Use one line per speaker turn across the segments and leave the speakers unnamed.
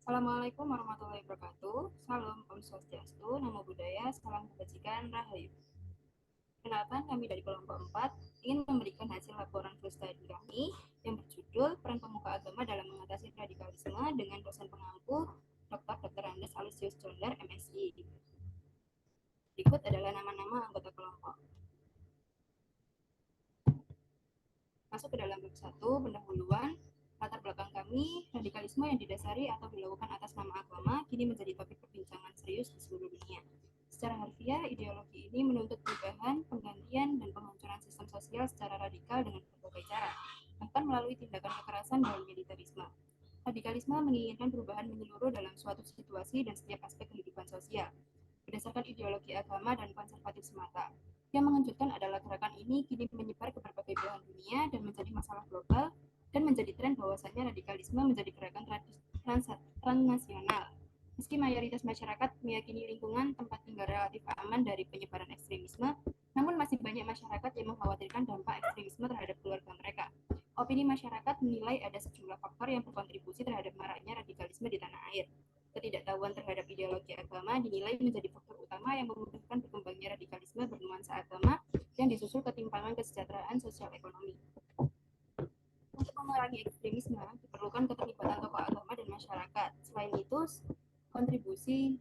Assalamualaikum warahmatullahi wabarakatuh. Salam Om Swastiastu, Namo Buddhaya, Salam Kebajikan, Rahayu. Perkenalkan, kami dari kelompok 4 ingin memberikan hasil laporan full study kami yang berjudul Peran Pemuka Agama dalam Mengatasi Radikalisme dengan dosen pengampu Dr. Andes Alisius Condar, MSI. Berikut adalah nama-nama anggota kelompok. Masuk ke dalam bab 1, pendahuluan. Latar belakang kami, radikalisme yang didasari atau dilakukan atas nama agama kini menjadi topik perbincangan serius di seluruh dunia. Secara harfiah, ideologi ini menuntut perubahan, penggantian, dan penghancuran sistem sosial secara radikal dengan berbagai cara, bahkan melalui tindakan kekerasan dan militerisme. Radikalisme menginginkan perubahan menyeluruh dalam suatu situasi dan setiap aspek kehidupan sosial, berdasarkan ideologi agama dan konservatif semata. Yang mengejutkan adalah gerakan ini kini menyebar ke berbagai belahan dunia dan menjadi masalah global dan menjadi tren bahwasannya radikalisme menjadi gerakan transnasional. Meski mayoritas masyarakat meyakini lingkungan tempat tinggal relatif aman dari penyebaran ekstremisme, namun masih banyak masyarakat yang mengkhawatirkan dampak ekstremisme terhadap keluarga mereka. Opini masyarakat menilai ada sejumlah faktor yang berkontribusi terhadap maraknya radikalisme di tanah air. Ketidaktahuan terhadap ideologi agama dinilai menjadi faktor utama yang memudahkan berkembangnya radikalisme bernuansa agama yang disusul ketimpangan kesejahteraan sosial ekonomi. Untuk memerangi ekstremisme, diperlukan keterlibatan tokoh agama dan masyarakat. Selain itu, kontribusi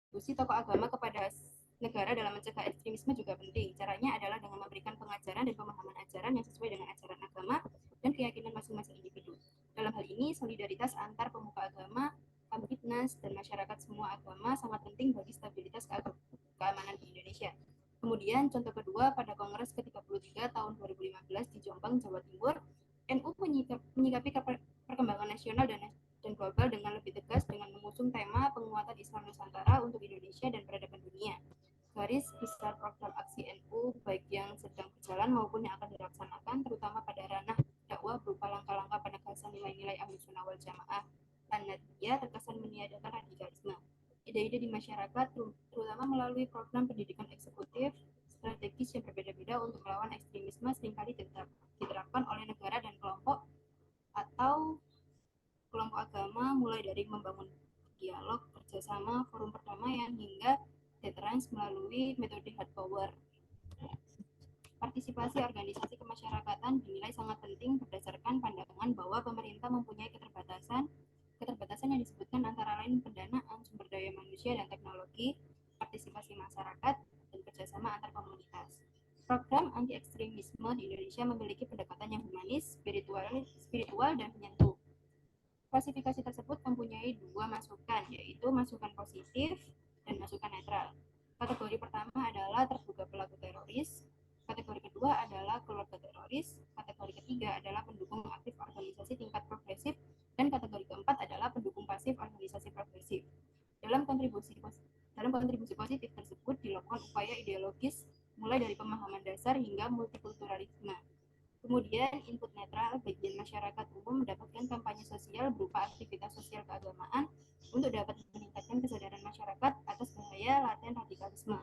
tokoh agama kepada negara dalam mencegah ekstremisme juga penting. Caranya adalah dengan memberikan pengajaran dan pemahaman ajaran yang sesuai dengan ajaran agama dan keyakinan masing-masing individu. Dalam hal ini, solidaritas antar pemuka agama, Kamtibnas, dan masyarakat semua agama sangat penting bagi stabilitas keamanan di Indonesia. Kemudian, contoh kedua, pada Kongres ke-33 tahun 2015 di Jombang, Jawa Timur, NU menyikapi perkembangan nasional dan global dengan lebih tegas dengan mengusung tema penguatan Islam Nusantara untuk Indonesia dan peradaban dunia. Garis besar program aksi NU baik yang sedang berjalan maupun yang akan dilaksanakan terutama pada ranah dakwah berupa langkah-langkah penegasan nilai-nilai Ahlus Sunnah wal Jamaah dan Nahdliyah terkesan meniadakan radikalisme. Ide-ide di masyarakat terutama melalui program pendidikan eksekutif strategis yang berbeda-beda untuk melawan ekstremisme seringkali diterapkan oleh negara dan kelompok atau kelompok agama mulai dari membangun dialog, kerjasama, forum perdamaian hingga deterrence melalui metode hard power. Partisipasi organisasi kemasyarakatan dinilai sangat penting berdasarkan pandangan bahwa pemerintah mempunyai keterbatasan yang disebutkan antara lain pendanaan, sumber daya manusia dan teknologi, partisipasi masyarakat, dan kerjasama antar komunitas. Program anti-ekstremisme di Indonesia memiliki pendekatan yang humanis, spiritual dan menyentuh. Klasifikasi tersebut mempunyai dua masukan, yaitu masukan positif dan masukan netral. Kategori pertama adalah terduga pelaku teroris, kategori kedua adalah keluarga teroris, kategori ketiga adalah pendukung aktif organisasi tingkat progresif, dan kategori keempat adalah pendukung pasif organisasi progresif. Dalam kontribusi positif tersebut dilakukan upaya ideologis mulai dari pemahaman dasar hingga multikulturalisme. Kemudian, input netral bagian masyarakat umum mendapatkan kampanye sosial berupa aktivitas sosial keagamaan untuk dapat meningkatkan kesadaran masyarakat atas bahaya laten radikalisme.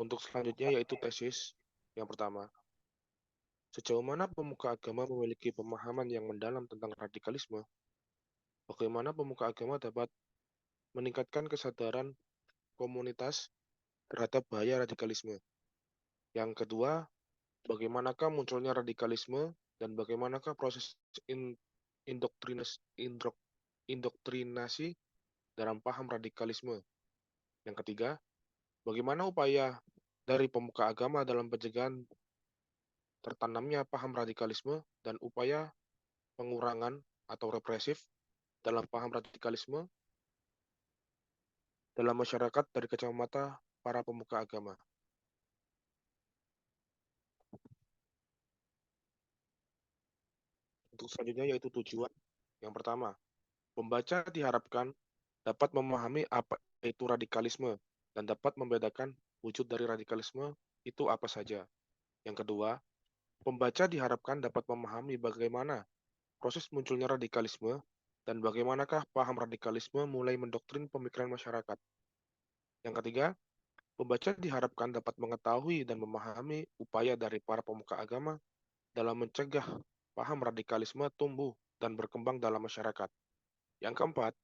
Untuk selanjutnya yaitu tesis yang pertama. Sejauh mana pemuka agama memiliki pemahaman yang mendalam tentang radikalisme? bagaimana pemuka agama dapat meningkatkan kesadaran komunitas terhadap bahaya radikalisme. Yang kedua, bagaimanakah munculnya radikalisme dan bagaimanakah proses indoktrinasi dalam paham radikalisme. Yang ketiga, bagaimana upaya dari pemuka agama dalam pencegahan tertanamnya paham radikalisme dan upaya pengurangan atau represif dalam paham radikalisme dalam masyarakat dari kacamata para pemuka agama. Untuk selanjutnya yaitu tujuan. Yang pertama, pembaca diharapkan dapat memahami apa itu radikalisme dan dapat membedakan wujud dari radikalisme itu apa saja. Yang kedua, pembaca diharapkan dapat memahami bagaimana proses munculnya radikalisme dan bagaimanakah paham radikalisme mulai mendoktrin pemikiran masyarakat. Yang ketiga, pembaca diharapkan dapat mengetahui dan memahami upaya dari para pemuka agama dalam mencegah paham radikalisme tumbuh dan berkembang dalam masyarakat. Yang keempat,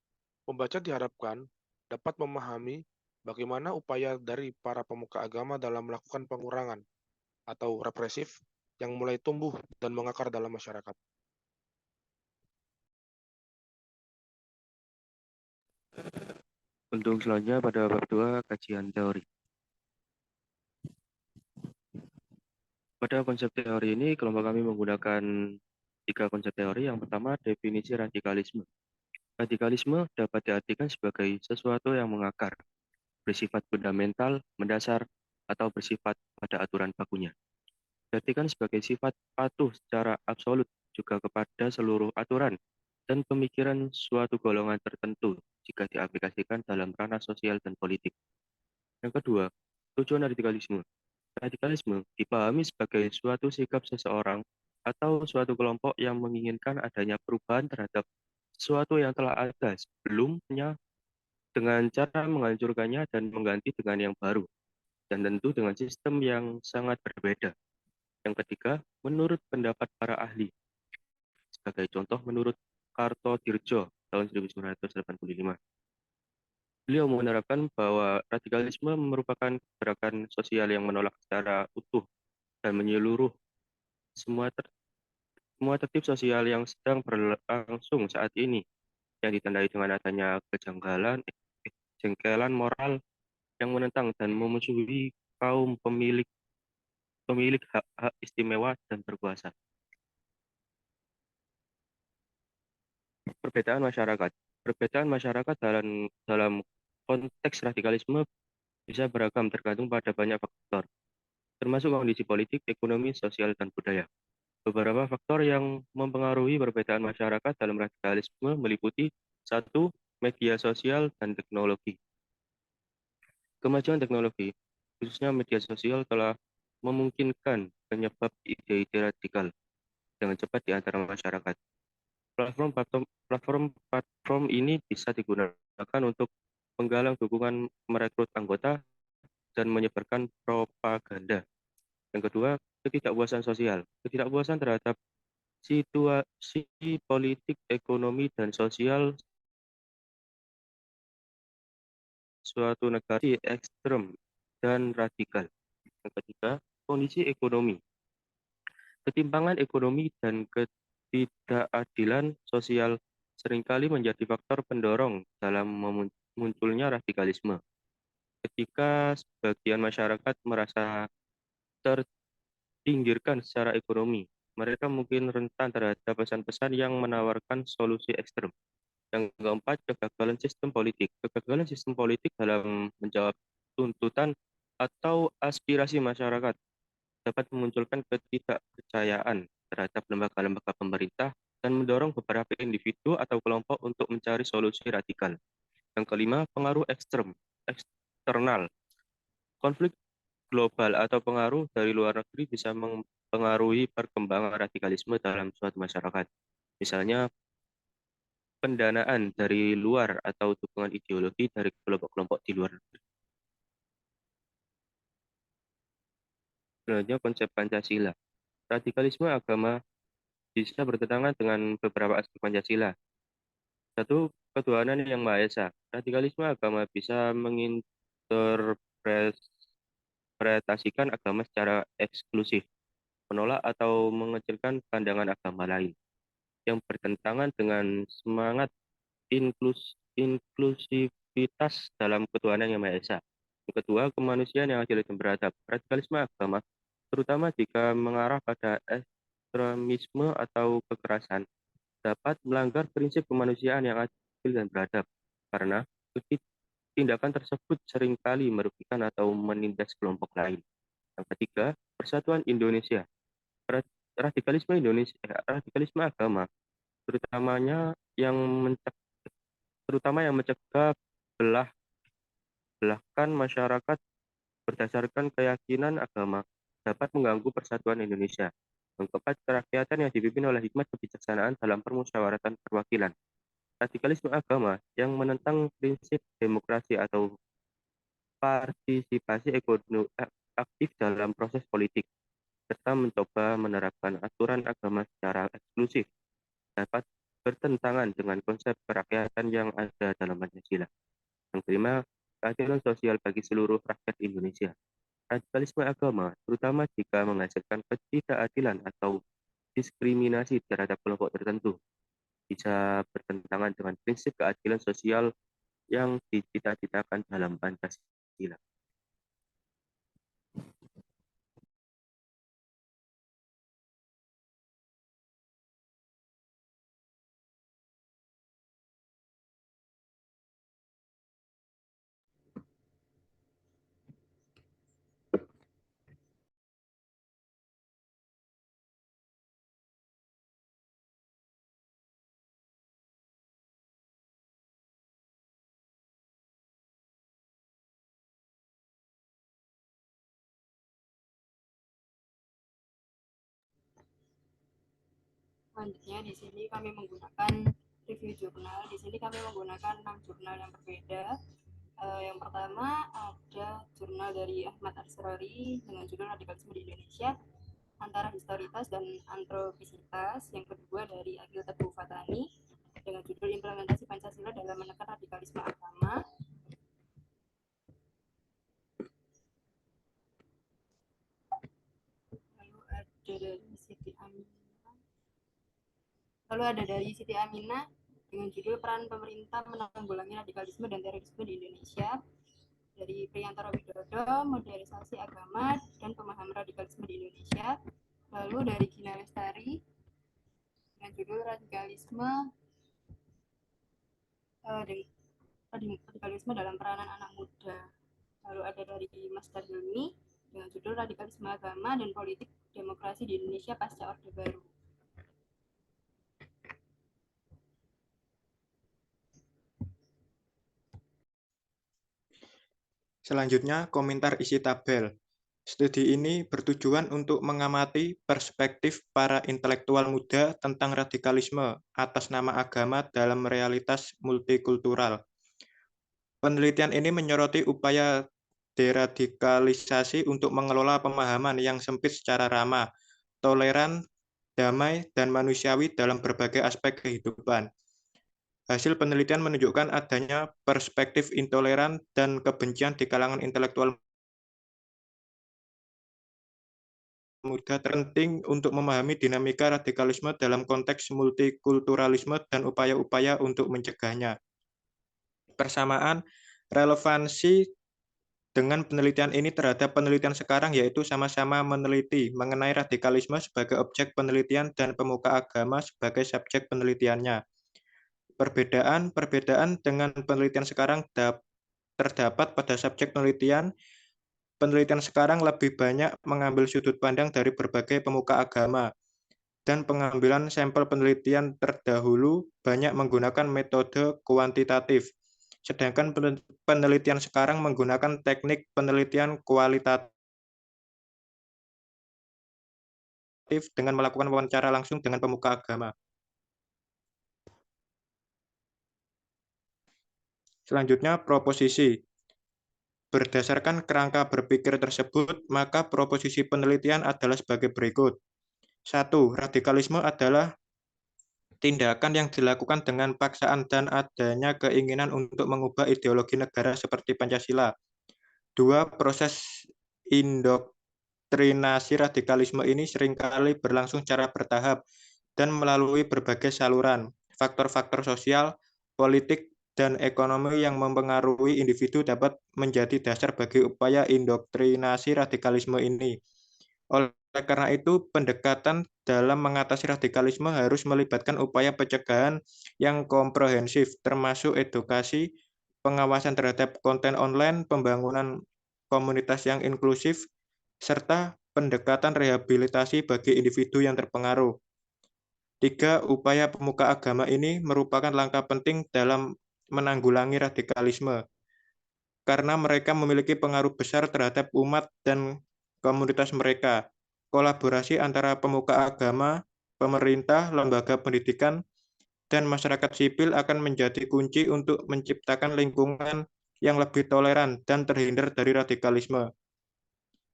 pembaca diharapkan dapat memahami bagaimana upaya dari para pemuka agama dalam melakukan pengurangan atau represif yang mulai tumbuh dan mengakar dalam masyarakat.
Untuk selanjutnya pada bab 2 kajian teori. Pada konsep teori ini, kelompok kami menggunakan 3 konsep teori. Yang pertama, definisi radikalisme. Radikalisme dapat diartikan sebagai sesuatu yang mengakar, bersifat fundamental, mendasar, atau bersifat pada aturan bakunya. Diartikan sebagai sifat patuh secara absolut juga kepada seluruh aturan dan pemikiran suatu golongan tertentu jika diaplikasikan dalam ranah sosial dan politik. Yang kedua, tujuan radikalisme. Radikalisme dipahami sebagai suatu sikap seseorang atau suatu kelompok yang menginginkan adanya perubahan terhadap sesuatu yang telah ada sebelumnya dengan cara menghancurkannya dan mengganti dengan yang baru, dan tentu dengan sistem yang sangat berbeda. Yang ketiga, menurut pendapat para ahli. Sebagai contoh, menurut Kartodirjo tahun 1985. Beliau menerapkan bahwa radikalisme merupakan gerakan sosial yang menolak secara utuh dan menyeluruh semua tertib sosial yang sedang berlangsung saat ini, yang ditandai dengan adanya kejanggalan, jengkelan moral yang menentang dan memusuhi kaum pemilik hak-hak istimewa dan berkuasa. Perbedaan masyarakat. Perbedaan masyarakat dalam konteks radikalisme bisa beragam tergantung pada banyak faktor, termasuk kondisi politik, ekonomi, sosial, dan budaya. Beberapa faktor yang mempengaruhi perbedaan masyarakat dalam radikalisme meliputi 1. Media sosial dan teknologi. Kemajuan teknologi, khususnya media sosial, telah memungkinkan penyebab ide-ide radikal dengan cepat di antara masyarakat. Platform ini bisa digunakan untuk menggalang dukungan, merekrut anggota, dan menyebarkan propaganda. Yang kedua, ketidakpuasan sosial. Ketidakpuasan terhadap situasi politik, ekonomi, dan sosial suatu negara ekstrem dan radikal. Yang ketiga, kondisi ekonomi. Ketimpangan ekonomi dan ketidakadilan sosial seringkali menjadi faktor pendorong dalam munculnya radikalisme. Ketika sebagian masyarakat merasa terpinggirkan secara ekonomi, mereka mungkin rentan terhadap pesan-pesan yang menawarkan solusi ekstrem. Yang keempat, kegagalan sistem politik. Kegagalan sistem politik dalam menjawab tuntutan atau aspirasi masyarakat dapat memunculkan ketidakpercayaan terhadap lembaga-lembaga pemerintah dan mendorong beberapa individu atau kelompok untuk mencari solusi radikal. Yang kelima, pengaruh eksternal. Konflik global atau pengaruh dari luar negeri bisa mempengaruhi perkembangan radikalisme dalam suatu masyarakat. Misalnya, pendanaan dari luar atau dukungan ideologi dari kelompok-kelompok di luar negeri. Selanjutnya, konsep Pancasila. Radikalisme agama bisa bertentangan dengan beberapa aspek Pancasila. Satu, ketuhanan yang Maha Esa. Radikalisme agama bisa menginterpretasikan agama secara eksklusif, menolak atau mengecilkan pandangan agama lain yang bertentangan dengan semangat inklusivitas dalam ketuhanan yang Maha Esa. Yang kedua, kemanusiaan yang adil dan beradab. Radikalisme agama, terutama jika mengarah pada ekstremisme atau kekerasan, dapat melanggar prinsip kemanusiaan yang adil dan beradab, karena tindakan tersebut seringkali merugikan atau menindas kelompok lain. Yang ketiga, persatuan Indonesia. Radikalisme agama, terutamanya yang mencegah belahkan masyarakat berdasarkan keyakinan agama, dapat mengganggu persatuan Indonesia. Yang keempat, kerakyatan yang dipimpin oleh hikmat kebijaksanaan dalam permusyawaratan perwakilan. Radikalisme agama yang menentang prinsip demokrasi atau partisipasi aktif dalam proses politik, serta mencoba menerapkan aturan agama secara eksklusif, dapat bertentangan dengan konsep kerakyatan yang ada dalam Pancasila. Yang kelima, keadilan sosial bagi seluruh rakyat Indonesia. Radikalisme agama, terutama jika menghasilkan ketidakadilan atau diskriminasi terhadap kelompok tertentu, bisa bertentangan dengan prinsip keadilan sosial yang dicita-citakan dalam Pancasila.
Selanjutnya di sini kami menggunakan review jurnal. Di sini kami menggunakan 6 jurnal yang berbeda. Yang pertama ada jurnal dari Ahmad Arsarari dengan judul Radikalisme di Indonesia antara historitas dan antropisitas. Yang kedua dari Agil Teguh Fatani dengan judul Implementasi Pancasila dalam Menekan Radikalisme Agama. Lalu ada dari Siti Aminah dengan judul Peran Pemerintah Menanggulangi Radikalisme dan Terorisme di Indonesia. Dari Priyantara Widodo, Modernisasi Agama dan Pemahaman Radikalisme di Indonesia. Lalu dari Gina Lestari dengan judul Radikalisme dalam Peranan Anak Muda. Lalu ada dari Mas Darmi dengan judul Radikalisme Agama dan Politik Demokrasi di Indonesia Pasca Orde Baru.
Selanjutnya, komentar isi tabel. Studi ini bertujuan untuk mengamati perspektif para intelektual muda tentang radikalisme atas nama agama dalam realitas multikultural. Penelitian ini menyoroti upaya deradikalisasi untuk mengelola pemahaman yang sempit secara ramah, toleran, damai, dan manusiawi dalam berbagai aspek kehidupan. Hasil penelitian menunjukkan adanya perspektif intoleran dan kebencian di kalangan intelektual muda penting untuk memahami dinamika radikalisme dalam konteks multikulturalisme dan upaya-upaya untuk mencegahnya. Persamaan relevansi dengan penelitian ini terhadap penelitian sekarang yaitu sama-sama meneliti mengenai radikalisme sebagai objek penelitian dan pemuka agama sebagai subjek penelitiannya. Perbedaan dengan penelitian sekarang terdapat pada subjek penelitian. Penelitian sekarang lebih banyak mengambil sudut pandang dari berbagai pemuka agama, dan pengambilan sampel penelitian terdahulu banyak menggunakan metode kuantitatif, sedangkan penelitian sekarang menggunakan teknik penelitian kualitatif dengan melakukan wawancara langsung dengan pemuka agama. Selanjutnya, proposisi. Berdasarkan kerangka berpikir tersebut, maka proposisi penelitian adalah sebagai berikut. 1. Radikalisme adalah tindakan yang dilakukan dengan paksaan dan adanya keinginan untuk mengubah ideologi negara seperti Pancasila. 2. Proses indoktrinasi radikalisme ini seringkali berlangsung secara bertahap dan melalui berbagai saluran. Faktor-faktor sosial, politik, dan ekonomi yang mempengaruhi individu dapat menjadi dasar bagi upaya indoktrinasi radikalisme ini. Oleh karena itu, pendekatan dalam mengatasi radikalisme harus melibatkan upaya pencegahan yang komprehensif, termasuk edukasi, pengawasan terhadap konten online, pembangunan komunitas yang inklusif, serta pendekatan rehabilitasi bagi individu yang terpengaruh. 3. Upaya pemuka agama ini merupakan langkah penting dalam menanggulangi radikalisme, karena mereka memiliki pengaruh besar terhadap umat dan komunitas mereka. Kolaborasi antara pemuka agama, pemerintah, lembaga pendidikan, dan masyarakat sipil akan menjadi kunci untuk menciptakan lingkungan yang lebih toleran dan terhindar dari radikalisme.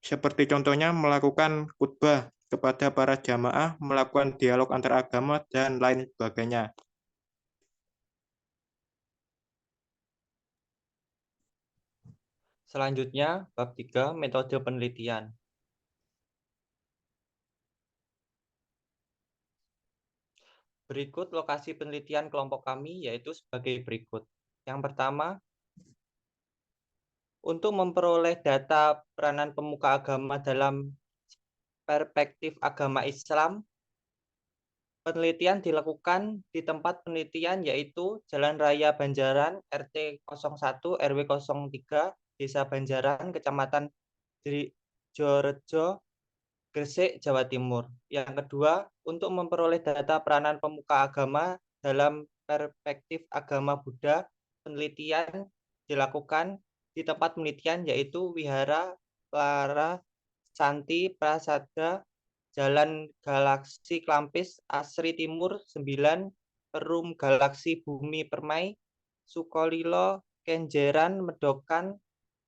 Seperti contohnya melakukan khutbah kepada para jamaah, melakukan dialog antar agama, dan lain sebagainya.
Selanjutnya, bab 3, metode penelitian. Berikut lokasi penelitian kelompok kami yaitu sebagai berikut. Yang pertama, untuk memperoleh data peranan pemuka agama dalam perspektif agama Islam, penelitian dilakukan di tempat penelitian yaitu Jalan Raya Banjaran, RT 01, RW 03, Desa Banjaran, Kecamatan Jorejo, Gresik, Jawa Timur. Yang kedua, untuk memperoleh data peranan pemuka agama dalam perspektif agama Buddha, penelitian dilakukan di tempat penelitian yaitu Wihara Lara Santi Prasada, Jalan Galaksi Klampis, Asri Timur 9, Perum Galaksi Bumi Permai, Sukolilo, Kenjeran, Medokan,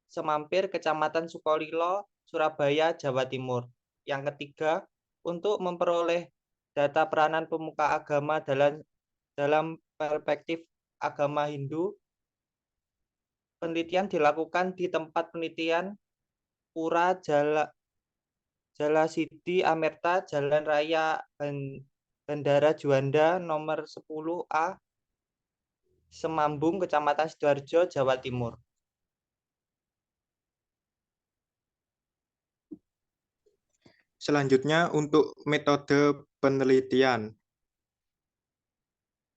Semampir, Kecamatan Sukolilo, Surabaya, Jawa Timur. Yang ketiga, untuk memperoleh data peranan pemuka agama dalam perspektif agama Hindu, penelitian dilakukan di tempat penelitian Pura Jala Sidi Amerta, Jalan Raya Bandara Juanda nomor 10A, Semambung, Kecamatan Sidoarjo, Jawa Timur.
Selanjutnya untuk metode penelitian.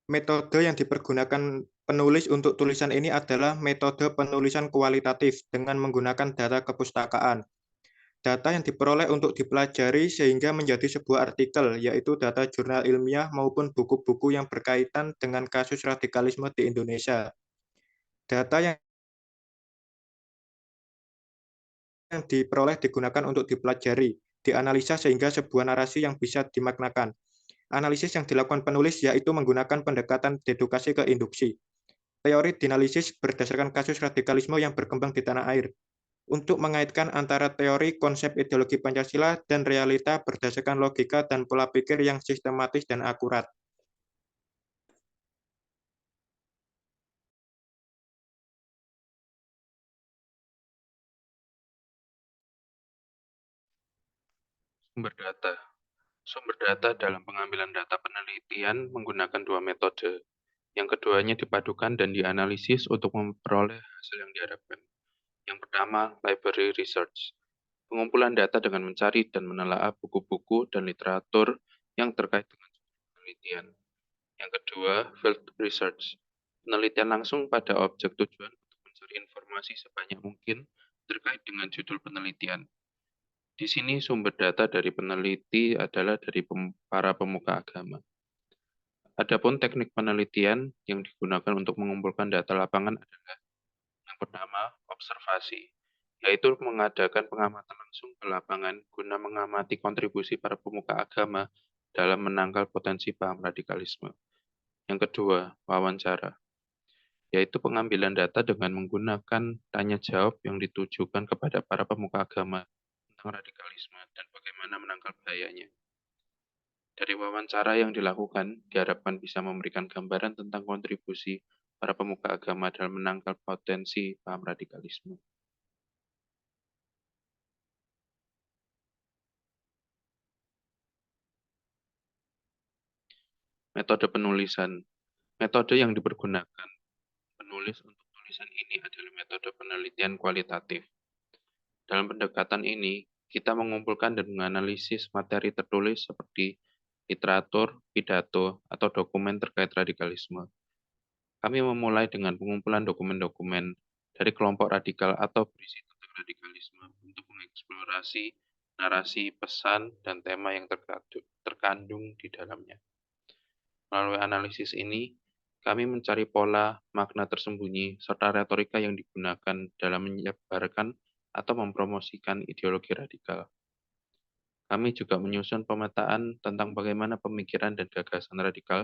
Metode yang dipergunakan penulis untuk tulisan ini adalah metode penulisan kualitatif dengan menggunakan data kepustakaan. Data yang diperoleh untuk dipelajari sehingga menjadi sebuah artikel, yaitu data jurnal ilmiah maupun buku-buku yang berkaitan dengan kasus radikalisme di Indonesia. Data yang diperoleh digunakan untuk dipelajari, dianalisa sehingga sebuah narasi yang bisa dimaknakan. Analisis yang dilakukan penulis yaitu menggunakan pendekatan dedukasi ke induksi. Teori dinalisis berdasarkan kasus radikalisme yang berkembang di tanah air. Untuk mengaitkan antara teori konsep ideologi Pancasila dan realita berdasarkan logika dan pola pikir yang sistematis dan akurat.
Sumber data. Sumber data dalam pengambilan data penelitian menggunakan dua metode. Yang keduanya dipadukan dan dianalisis untuk memperoleh hasil yang diharapkan. Yang pertama, library research. Pengumpulan data dengan mencari dan menelaah buku-buku dan literatur yang terkait dengan penelitian. Yang kedua, field research. Penelitian langsung pada objek tujuan untuk mencari informasi sebanyak mungkin terkait dengan judul penelitian. Di sini sumber data dari peneliti adalah dari para pemuka agama. Adapun teknik penelitian yang digunakan untuk mengumpulkan data lapangan adalah yang pertama, observasi, yaitu mengadakan pengamatan langsung ke lapangan guna mengamati kontribusi para pemuka agama dalam menangkal potensi paham radikalisme. Yang kedua, wawancara, yaitu pengambilan data dengan menggunakan tanya jawab yang ditujukan kepada para pemuka agama tentang radikalisme dan bagaimana menangkal bahayanya.
Dari wawancara yang dilakukan, diharapkan bisa memberikan gambaran tentang kontribusi para pemuka agama dalam menangkal potensi paham radikalisme. Metode penulisan. Metode yang dipergunakan penulis untuk tulisan ini adalah metode penelitian kualitatif. Dalam pendekatan ini, kita mengumpulkan dan menganalisis materi tertulis seperti literatur, pidato, atau dokumen terkait radikalisme. Kami memulai dengan pengumpulan dokumen-dokumen dari kelompok radikal atau berisi tentang radikalisme untuk mengeksplorasi narasi, pesan, dan tema yang terkandung di dalamnya. Melalui analisis ini, kami mencari pola, makna tersembunyi, serta retorika yang digunakan dalam menyebarkan atau mempromosikan ideologi radikal. Kami juga menyusun pemetaan tentang bagaimana pemikiran dan gagasan radikal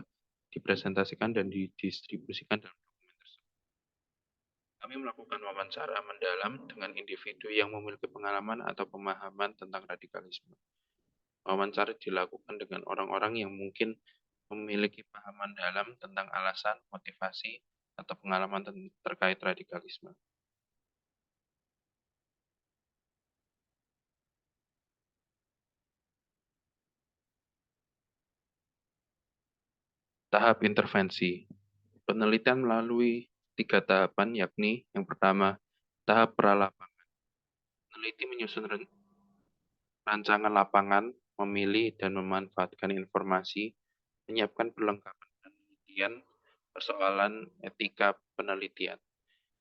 dipresentasikan dan didistribusikan dalam dokumen tersebut. Kami melakukan wawancara mendalam dengan individu yang memiliki pengalaman atau pemahaman tentang radikalisme. Wawancara dilakukan dengan orang-orang yang mungkin memiliki pahaman dalam tentang alasan, motivasi, atau pengalaman terkait radikalisme. Tahap intervensi. Penelitian melalui 3 tahapan, yakni yang pertama, tahap pralapangan. Peneliti menyusun rancangan lapangan, memilih dan memanfaatkan informasi, menyiapkan perlengkapan penelitian, persoalan etika penelitian.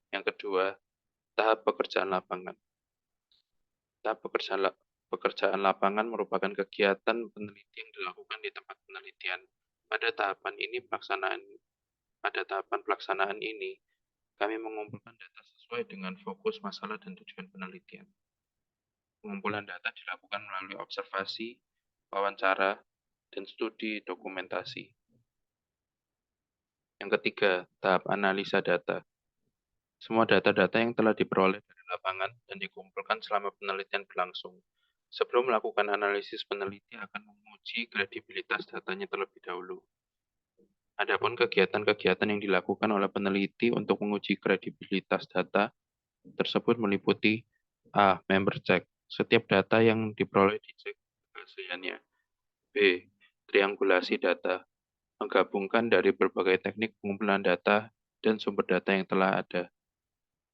Yang kedua, tahap pekerjaan lapangan. Tahap pekerjaan lapangan merupakan kegiatan peneliti yang dilakukan di tempat penelitian. Pada tahapan pelaksanaan ini, kami mengumpulkan data sesuai dengan fokus masalah dan tujuan penelitian. Pengumpulan data dilakukan melalui observasi, wawancara, dan studi dokumentasi. Yang ketiga, tahap analisa data. Semua data-data yang telah diperoleh dari lapangan dan dikumpulkan selama penelitian berlangsung. Sebelum melakukan analisis, peneliti akan menguji kredibilitas datanya terlebih dahulu. Adapun kegiatan-kegiatan yang dilakukan oleh peneliti untuk menguji kredibilitas data tersebut meliputi A. Member check. Setiap data yang diperoleh dicek keasliannya. B. Triangulasi data. Menggabungkan dari berbagai teknik pengumpulan data dan sumber data yang telah ada.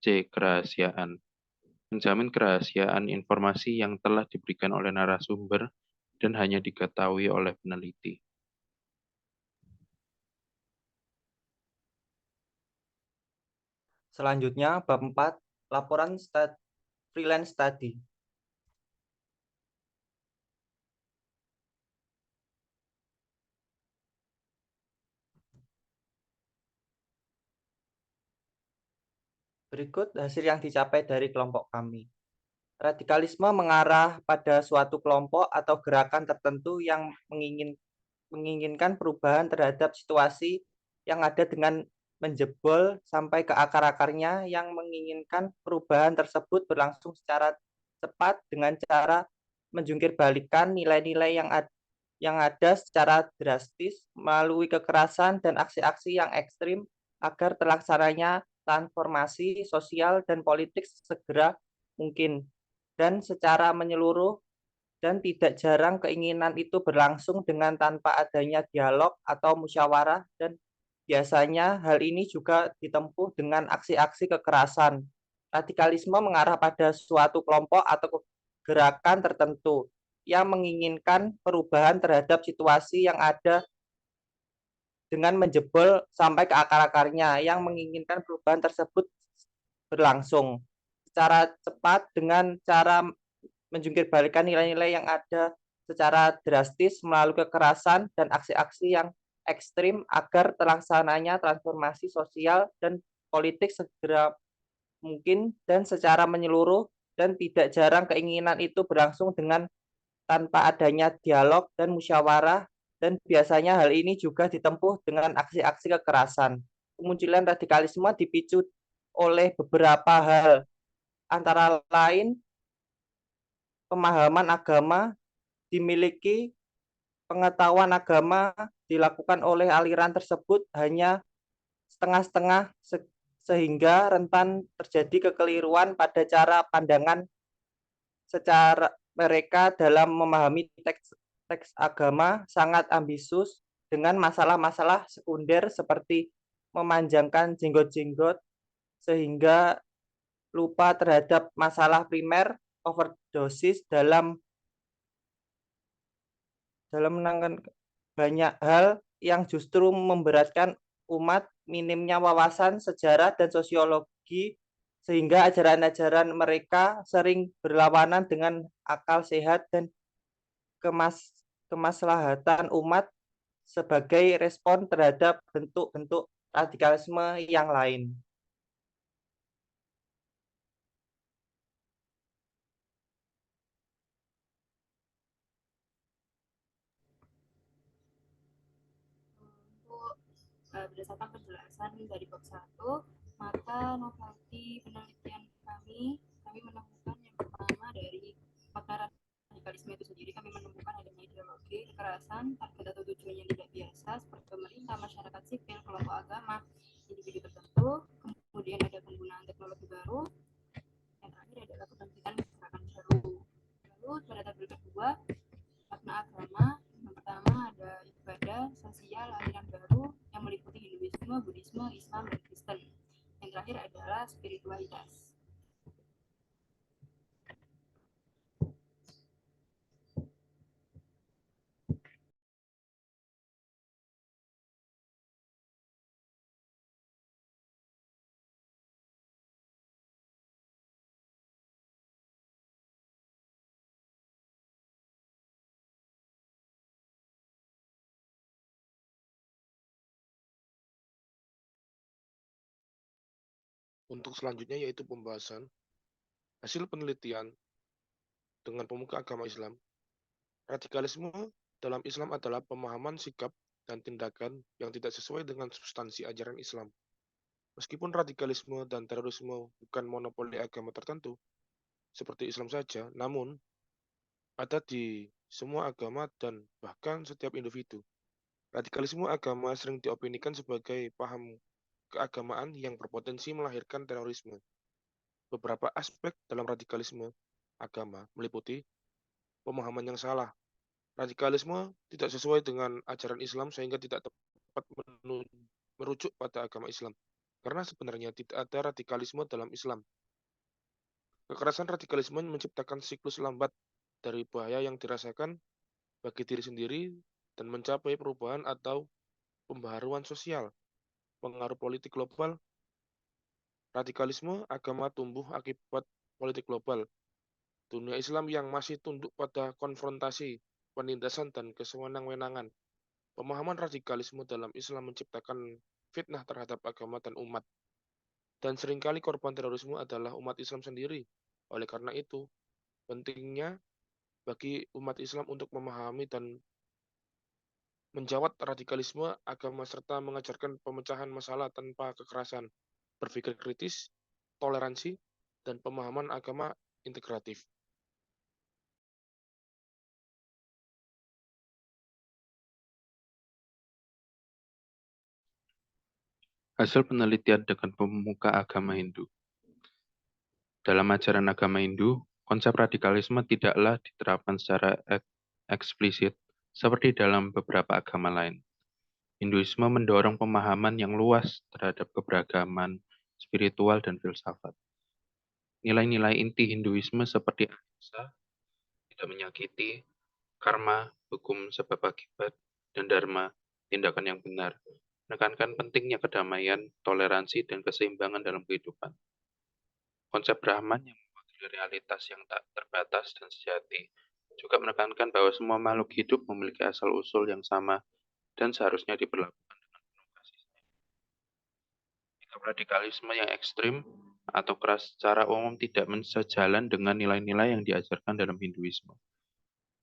C. Kerahasiaan. Menjamin kerahasiaan informasi yang telah diberikan oleh narasumber dan hanya diketahui oleh peneliti.
Selanjutnya, bab 4, laporan freelance study. Berikut hasil yang dicapai dari kelompok kami. Radikalisme mengarah pada suatu kelompok atau gerakan tertentu yang menginginkan perubahan terhadap situasi yang ada dengan menjebol sampai ke akar-akarnya, yang menginginkan perubahan tersebut berlangsung secara cepat dengan cara menjungkirbalikkan nilai-nilai yang ada secara drastis melalui kekerasan dan aksi-aksi yang ekstrim agar terlaksananya transformasi sosial dan politik segera mungkin dan secara menyeluruh, dan tidak jarang keinginan itu berlangsung dengan tanpa adanya dialog atau musyawarah, dan biasanya hal ini juga ditempuh dengan aksi-aksi kekerasan. Radikalisme mengarah pada suatu kelompok atau gerakan tertentu yang menginginkan perubahan terhadap situasi yang ada dengan menjebol sampai ke akar-akarnya, yang menginginkan perubahan tersebut berlangsung secara cepat dengan cara menjungkirbalikkan nilai-nilai yang ada secara drastis melalui kekerasan dan aksi-aksi yang ekstrim agar terlaksananya transformasi sosial dan politik segera mungkin dan secara menyeluruh, dan tidak jarang keinginan itu berlangsung dengan tanpa adanya dialog dan musyawarah, dan biasanya hal ini juga ditempuh dengan aksi-aksi kekerasan. Kemunculan radikalisme dipicu oleh beberapa hal, antara lain pemahaman agama dimiliki pengetahuan agama dilakukan oleh aliran tersebut hanya setengah-setengah sehingga rentan terjadi kekeliruan pada cara pandangan secara mereka dalam memahami teks agama sangat ambisius dengan masalah-masalah sekunder seperti memanjangkan jenggot-jenggot sehingga lupa terhadap masalah primer overdosis dalam menangkan banyak hal yang justru memberatkan umat, minimnya wawasan sejarah dan sosiologi sehingga ajaran-ajaran mereka sering berlawanan dengan akal sehat dan kemaslahatan umat sebagai respon terhadap bentuk-bentuk radikalisme yang lain.
Berdasarkan penjelasan dari bab 1, maka novelty penelitian kami menemukan yang pertama dari pakar radikalisme itu sendiri. Kami menemukan adanya ideologi kekerasan, target atau tujuan yang tidak biasa seperti pemerintah, masyarakat sipil, kelompok agama, individu tertentu. Kemudian ada penggunaan teknologi baru. Yang terakhir adalah kebangkitan gerakan baru. Lalu pada tabel kedua, makna agama. Yang pertama ada ibadah, sosial, aliran baru yang meliputi Hinduisme, Buddhisme, Islam, dan Kristen. Yang terakhir adalah spiritualitas.
Untuk selanjutnya yaitu pembahasan hasil penelitian dengan pemuka agama Islam. Radikalisme dalam Islam adalah pemahaman sikap dan tindakan yang tidak sesuai dengan substansi ajaran Islam. Meskipun radikalisme dan terorisme bukan monopoli agama tertentu, seperti Islam saja, namun ada di semua agama dan bahkan setiap individu. Radikalisme agama sering diopinikan sebagai paham keagamaan yang berpotensi melahirkan terorisme. Beberapa aspek dalam radikalisme agama meliputi pemahaman yang salah. Radikalisme tidak sesuai dengan ajaran Islam sehingga tidak tepat merujuk pada agama Islam. Karena sebenarnya tidak ada radikalisme dalam Islam. Kekerasan radikalisme menciptakan siklus lambat dari bahaya yang dirasakan bagi diri sendiri dan mencapai perubahan atau pembaharuan sosial. Pengaruh politik global. Radikalisme agama tumbuh akibat politik global. Dunia Islam yang masih tunduk pada konfrontasi, penindasan, dan kesewenang-wenangan. Pemahaman radikalisme dalam Islam menciptakan fitnah terhadap agama dan umat. Dan seringkali korban terorisme adalah umat Islam sendiri. Oleh karena itu, pentingnya bagi umat Islam untuk memahami dan menjawab radikalisme agama serta mengajarkan pemecahan masalah tanpa kekerasan, berpikir kritis, toleransi, dan pemahaman agama integratif.
Hasil penelitian dengan pemuka agama Hindu. Dalam ajaran agama Hindu, konsep radikalisme tidaklah diterapkan secara eksplisit seperti dalam beberapa agama lain. Hinduisme mendorong pemahaman yang luas terhadap keberagaman spiritual dan filsafat. Nilai-nilai inti Hinduisme seperti ahimsa, tidak menyakiti, karma, hukum sebab akibat, dan dharma, tindakan yang benar, menekankan pentingnya kedamaian, toleransi, dan keseimbangan dalam kehidupan. Konsep Brahman yang mewakili realitas yang tak terbatas dan sejati juga menekankan bahwa semua makhluk hidup memiliki asal-usul yang sama dan seharusnya diperlakukan dengan penuh kasih sayang. Sikap radikalisme yang ekstrim atau keras secara umum tidak sejalan dengan nilai-nilai yang diajarkan dalam Hinduisme.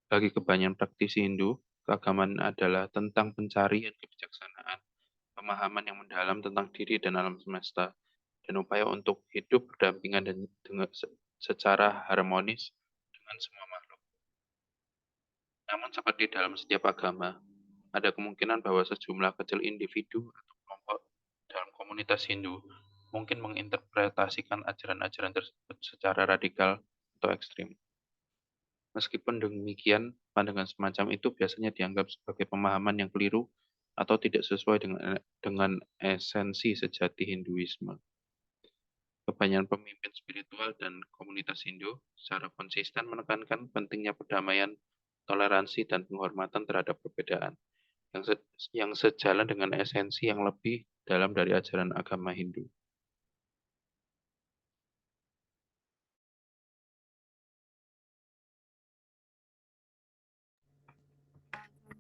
Bagi kebanyakan praktisi Hindu, keagamaan adalah tentang pencarian kebijaksanaan, pemahaman yang mendalam tentang diri dan alam semesta, dan upaya untuk hidup berdampingan dan secara harmonis dengan semua makhluk. Namun seperti dalam setiap agama, ada kemungkinan bahwa sejumlah kecil individu atau kelompok dalam komunitas Hindu mungkin menginterpretasikan ajaran-ajaran tersebut secara radikal atau ekstrim. Meskipun demikian, pandangan semacam itu biasanya dianggap sebagai pemahaman yang keliru atau tidak sesuai dengan esensi sejati Hinduisme. Kebanyakan pemimpin spiritual dan komunitas Hindu secara konsisten menekankan pentingnya perdamaian, toleransi, dan penghormatan terhadap perbedaan, yang sejalan dengan esensi yang lebih dalam dari ajaran agama Hindu.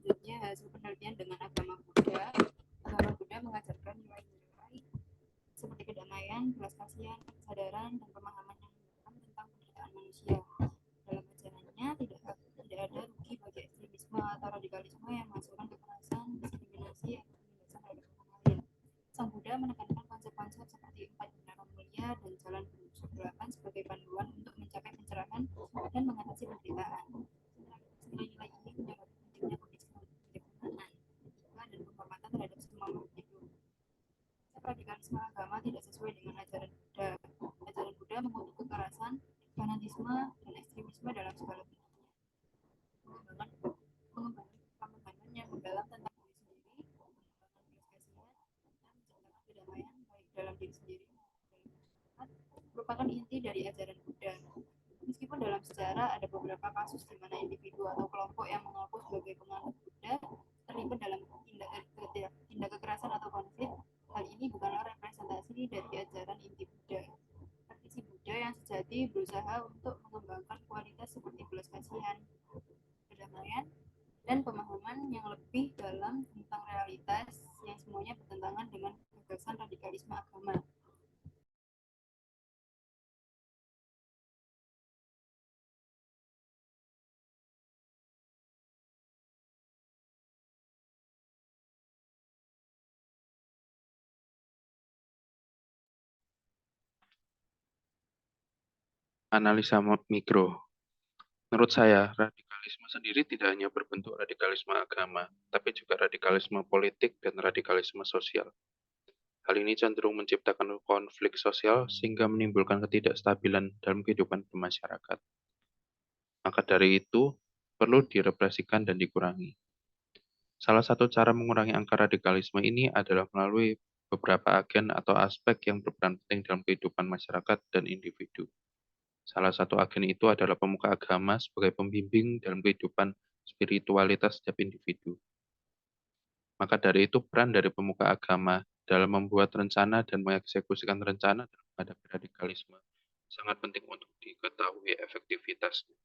Selanjutnya, hasil penelitian dengan agama Buddha. Agama Buddha mengajarkan nilai-nilai seperti kedamaian, belas kasihan, kesadaran, dan pemahaman yang mendalam tentang penderitaan manusia. Dalam ajarannya, tidak ada rugi bagi ekstremisme atau radikalisme yang menghasilkan kekerasan, diskriminasi, atau penindasan terhadap orang lain. Sang Buddha menekankan konsep-konsep seperti 4 kebenaran mulia dan jalan menuju kegelapan sebagai panduan untuk mencapai pencerahan dan mengatasi penderitaan. Nilai-nilai ini menyoroti pentingnya kebijaksanaan, etika, dan penghormatan terhadap semua makhluk hidup. Radikalisme agama tidak sesuai dengan ajaran Buddha. Ajaran Buddha mengutuk kekerasan, fanatisme, dan ekstremisme dalam segala bentuknya. Mengembangkan pemahaman yang mendalam tentang diri sendiri, mengembangkan belas kasihan, dan menciptakan kedamaian baik dalam diri sendiri maupun dalam masyarakat merupakan inti dari ajaran Buddha. Meskipun dalam sejarah ada beberapa kasus di mana individu atau kelompok yang mengaku sebagai penganut Buddha terlibat dalam tindak kekerasan atau konflik, hal ini bukanlah representasi dari ajaran inti Buddha. Tradisi Buddha yang sejati berusaha untuk mengembangkan kualitas seperti belas kasihan, kedamaian, dan pemahaman yang lebih dalam tentang realitas yang semuanya bertentangan dengan gagasan radikalisme agama.
Analisa mikro. Menurut saya, radikalisme sendiri tidak hanya berbentuk radikalisme agama, tapi juga radikalisme politik dan radikalisme sosial. Hal ini cenderung menciptakan konflik sosial sehingga menimbulkan ketidakstabilan dalam kehidupan bermasyarakat. Maka dari itu, perlu direpresikan dan dikurangi. Salah satu cara mengurangi angka radikalisme ini adalah melalui beberapa agen atau aspek yang berperan penting dalam kehidupan masyarakat dan individu. Salah satu agen itu adalah pemuka agama sebagai pembimbing dalam kehidupan spiritualitas setiap individu. Maka dari itu, peran dari pemuka agama dalam membuat rencana dan mengeksekusikan rencana dalam menghadapi radikalisme sangat penting untuk diketahui efektivitasnya.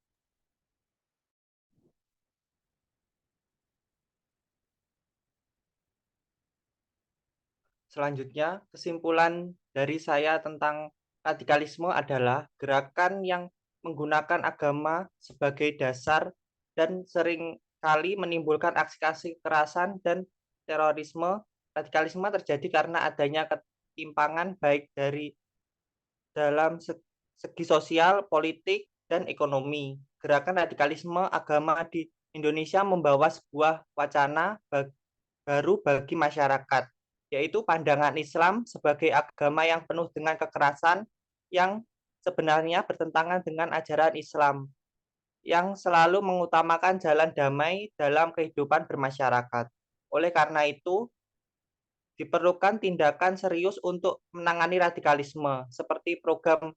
Selanjutnya, kesimpulan dari saya tentang radikalisme adalah gerakan yang menggunakan agama sebagai dasar dan seringkali menimbulkan aksi-aksi kekerasan dan terorisme. Radikalisme terjadi karena adanya ketimpangan baik dari dalam segi sosial, politik, dan ekonomi. Gerakan radikalisme agama di Indonesia membawa sebuah wacana baru bagi masyarakat, yaitu pandangan Islam sebagai agama yang penuh dengan kekerasan yang sebenarnya bertentangan dengan ajaran Islam, yang selalu mengutamakan jalan damai dalam kehidupan bermasyarakat. Oleh karena itu, diperlukan tindakan serius untuk menangani radikalisme, seperti program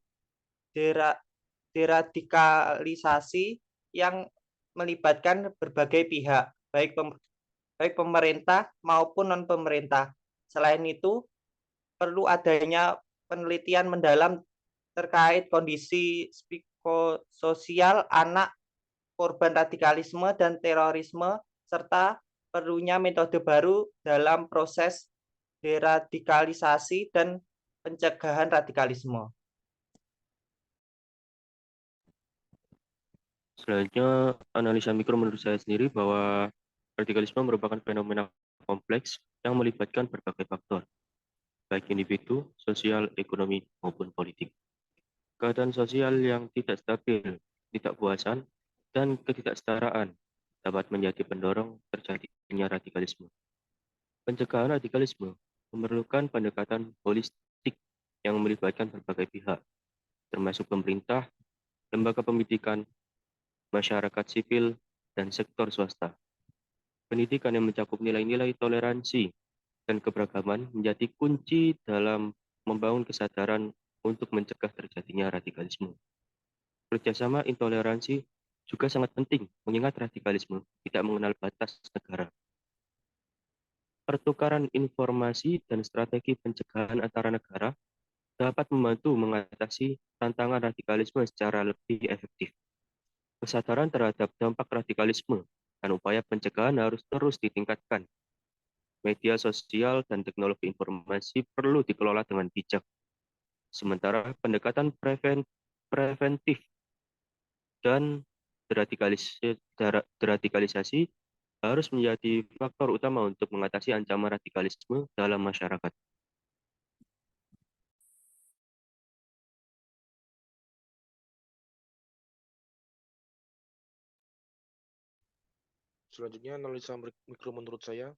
deradikalisasi yang melibatkan berbagai pihak, baik pemerintah maupun non-pemerintah. Selain itu, perlu adanya penelitian mendalam terkait kondisi psikososial anak korban radikalisme dan terorisme, serta perlunya metode baru dalam proses deradikalisasi dan pencegahan radikalisme.
Selanjutnya, analisa mikro menurut saya sendiri bahwa radikalisme merupakan fenomena kompleks yang melibatkan berbagai faktor, baik individu, sosial, ekonomi, maupun politik. Keadaan sosial yang tidak stabil, ketidakpuasan, dan ketidaksetaraan dapat menjadi pendorong terjadinya radikalisme. Pencegahan radikalisme memerlukan pendekatan holistik yang melibatkan berbagai pihak, termasuk pemerintah, lembaga pendidikan, masyarakat sipil, dan sektor swasta. Pendidikan yang mencakup nilai-nilai toleransi dan keberagaman menjadi kunci dalam membangun kesadaran untuk mencegah terjadinya radikalisme. Kerjasama intoleransi juga sangat penting, mengingat radikalisme tidak mengenal batas negara. Pertukaran informasi dan strategi pencegahan antara negara dapat membantu mengatasi tantangan radikalisme secara lebih efektif. Kesadaran terhadap dampak radikalisme dan upaya pencegahan harus terus ditingkatkan. Media sosial dan teknologi informasi perlu dikelola dengan bijak. Sementara pendekatan preventif dan deradikalisasi harus menjadi faktor utama untuk mengatasi ancaman radikalisme dalam masyarakat.
Selanjutnya, analisa mikro menurut saya,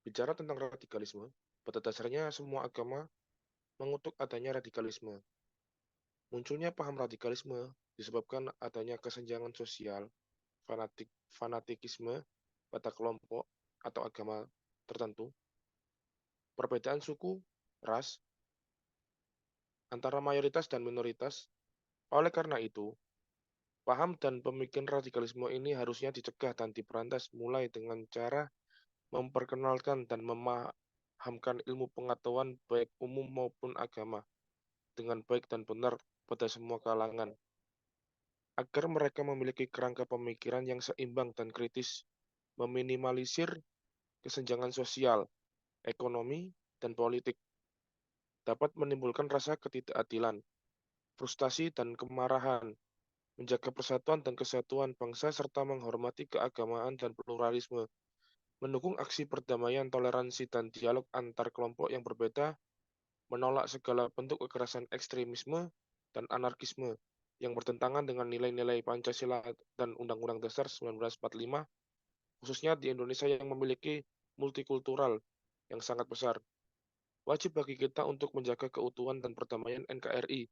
bicara tentang radikalisme, pada dasarnya semua agama mengutuk adanya radikalisme. Munculnya paham radikalisme disebabkan adanya kesenjangan sosial, fanatikisme pada kelompok atau agama tertentu, perbedaan suku, ras, antara mayoritas dan minoritas. Oleh karena itu, paham dan pemikiran radikalisme ini harusnya dicegah dan diberantas mulai dengan cara memperkenalkan dan memahamkan ilmu pengetahuan baik umum maupun agama dengan baik dan benar pada semua kalangan, agar mereka memiliki kerangka pemikiran yang seimbang dan kritis, meminimalisir kesenjangan sosial, ekonomi, dan politik, dapat menimbulkan rasa ketidakadilan, frustasi, dan kemarahan, menjaga persatuan dan kesatuan bangsa, serta menghormati keagamaan dan pluralisme, mendukung aksi perdamaian, toleransi, dan dialog antar kelompok yang berbeda, menolak segala bentuk kekerasan ekstremisme dan anarkisme yang bertentangan dengan nilai-nilai Pancasila dan Undang-Undang Dasar 1945, khususnya di Indonesia yang memiliki multikultural yang sangat besar. Wajib bagi kita untuk menjaga keutuhan dan perdamaian NKRI,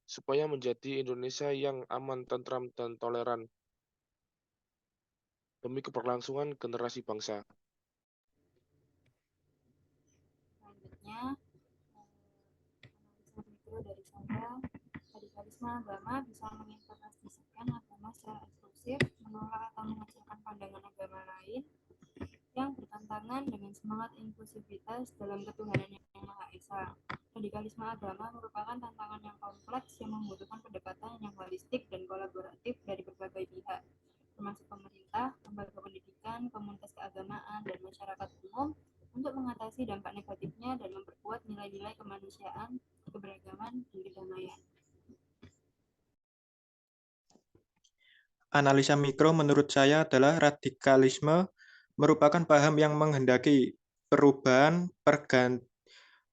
supaya menjadi Indonesia yang aman, tentram, dan toleran demi keberlangsungan generasi bangsa.
Selanjutnya, analisa mikro dari saya, radikalisme agama bisa menginterpretasikan agama secara eksklusif, menolak atau mengecilkan pandangan agama lain yang bertentangan dengan semangat inklusivitas dalam ketuhanan yang Maha Esa. Radikalisme agama merupakan tantangan yang kompleks yang membutuhkan pendekatan yang holistik dan kolaboratif dari berbagai pihak, termasuk pemerintah, lembaga pendidikan, komunitas keagamaan, dan masyarakat umum untuk mengatasi dampak negatifnya dan memperkuat nilai-nilai kemanusiaan, keberagaman, dan kedamaian.
Analisa mikro menurut saya adalah radikalisme merupakan paham yang menghendaki perubahan,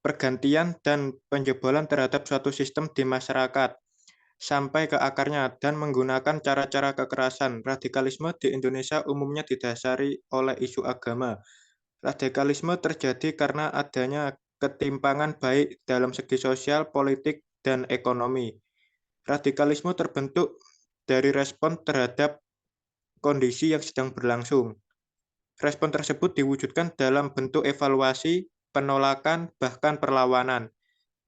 pergantian, dan penjebolan terhadap suatu sistem di masyarakat sampai ke akarnya dan menggunakan cara-cara kekerasan. Radikalisme di Indonesia umumnya didasari oleh isu agama. Radikalisme terjadi karena adanya ketimpangan baik dalam segi sosial, politik, dan ekonomi. Radikalisme terbentuk dari respon terhadap kondisi yang sedang berlangsung. Respon tersebut diwujudkan dalam bentuk evaluasi, penolakan, bahkan perlawanan.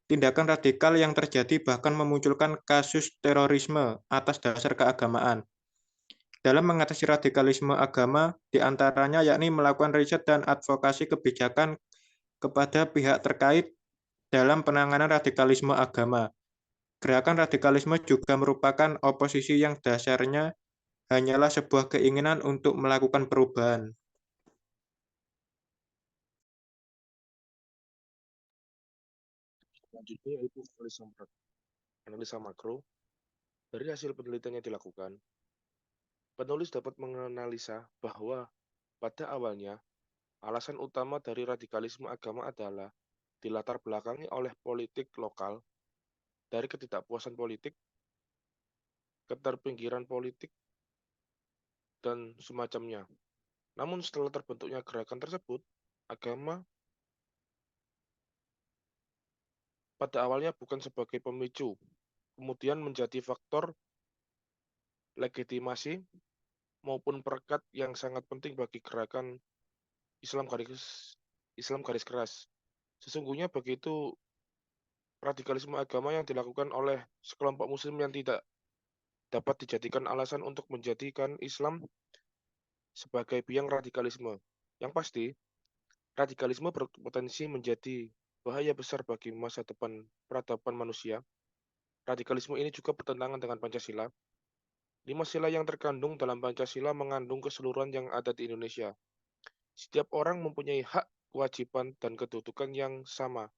Tindakan radikal yang terjadi bahkan memunculkan kasus terorisme atas dasar keagamaan. Dalam mengatasi radikalisme agama, diantaranya yakni melakukan riset dan advokasi kebijakan kepada pihak terkait dalam penanganan radikalisme agama. Gerakan radikalisme juga merupakan oposisi yang dasarnya hanyalah sebuah keinginan untuk melakukan perubahan.
Selanjutnya yaitu analisa makro. Dari hasil penelitian yang dilakukan, penulis dapat menganalisa bahwa pada awalnya alasan utama dari radikalisme agama adalah dilatar belakangi oleh politik lokal, dari ketidakpuasan politik, keterpinggiran politik, dan semacamnya. Namun setelah terbentuknya gerakan tersebut, agama pada awalnya bukan sebagai pemicu, kemudian menjadi faktor legitimasi maupun perekat yang sangat penting bagi gerakan Islam garis keras. Sesungguhnya begitu radikalisme agama yang dilakukan oleh sekelompok muslim yang tidak dapat dijadikan alasan untuk menjadikan Islam sebagai biang radikalisme. Yang pasti, radikalisme berpotensi menjadi bahaya besar bagi masa depan peradaban manusia. Radikalisme ini juga bertentangan dengan Pancasila. 5 sila yang terkandung dalam Pancasila mengandung keseluruhan yang ada di Indonesia. Setiap orang mempunyai hak, kewajiban, dan kedudukan yang sama.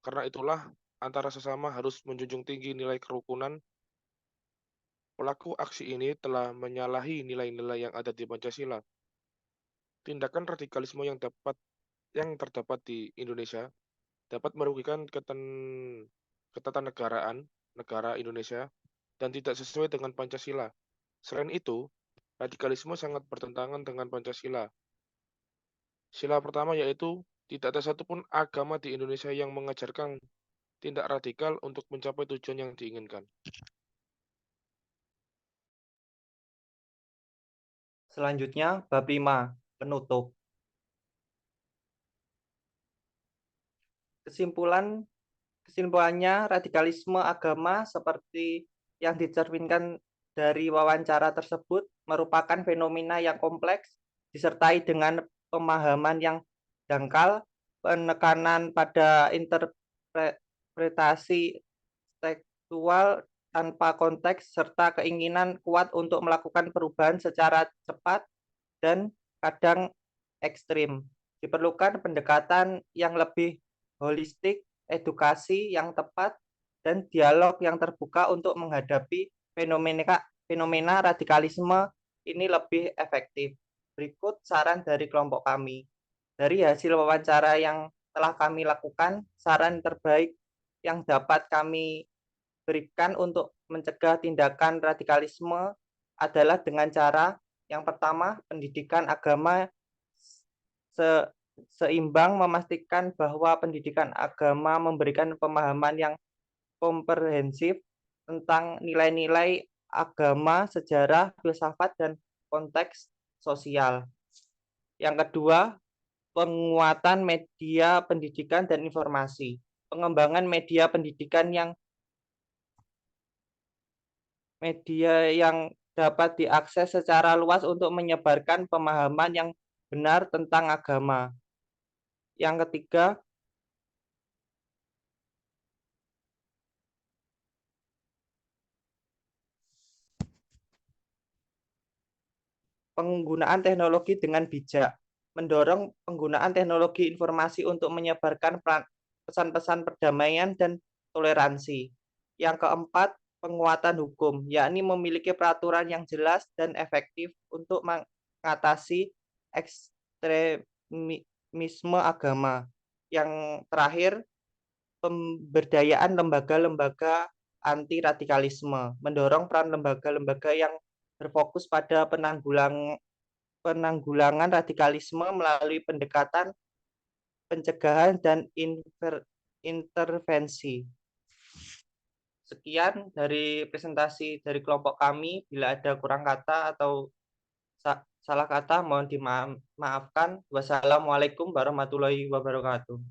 Karena itulah, antara sesama harus menjunjung tinggi nilai kerukunan. Pelaku aksi ini telah menyalahi nilai-nilai yang ada di Pancasila. Tindakan radikalisme yang terdapat di Indonesia dapat merugikan ketatanegaraan negara Indonesia dan tidak sesuai dengan Pancasila. Selain itu, radikalisme sangat bertentangan dengan Pancasila. Sila pertama yaitu tidak ada satupun agama di Indonesia yang mengajarkan tindak radikal untuk mencapai tujuan yang diinginkan.
Selanjutnya, bab 5, penutup. Kesimpulannya, radikalisme agama seperti yang dicerminkan dari wawancara tersebut merupakan fenomena yang kompleks, disertai dengan pemahaman yang dangkal, penekanan pada interpretasi tekstual tanpa konteks, serta keinginan kuat untuk melakukan perubahan secara cepat dan kadang ekstrim. Diperlukan pendekatan yang lebih holistik, edukasi yang tepat, dan dialog yang terbuka untuk menghadapi fenomena radikalisme ini lebih efektif. Berikut saran dari kelompok kami. Dari hasil wawancara yang telah kami lakukan, saran terbaik yang dapat kami berikan untuk mencegah tindakan radikalisme adalah dengan cara yang pertama, pendidikan agama seimbang, memastikan bahwa pendidikan agama memberikan pemahaman yang komprehensif tentang nilai-nilai agama, sejarah, filsafat, dan konteks sosial. Yang kedua, penguatan media pendidikan dan informasi. Pengembangan media pendidikan yang dapat diakses secara luas untuk menyebarkan pemahaman yang benar tentang agama. Yang ketiga, penggunaan teknologi dengan bijak, mendorong penggunaan teknologi informasi untuk menyebarkan pesan-pesan perdamaian dan toleransi. Yang keempat, penguatan hukum, yakni memiliki peraturan yang jelas dan efektif untuk mengatasi ekstremisme agama. Yang terakhir, pemberdayaan lembaga-lembaga anti radikalisme, mendorong peran lembaga-lembaga yang berfokus pada penanggulangan radikalisme melalui pendekatan pencegahan dan intervensi. Sekian dari presentasi dari kelompok kami. Bila ada kurang kata atau salah kata, mohon dimaafkan. Wassalamualaikum warahmatullahi wabarakatuh.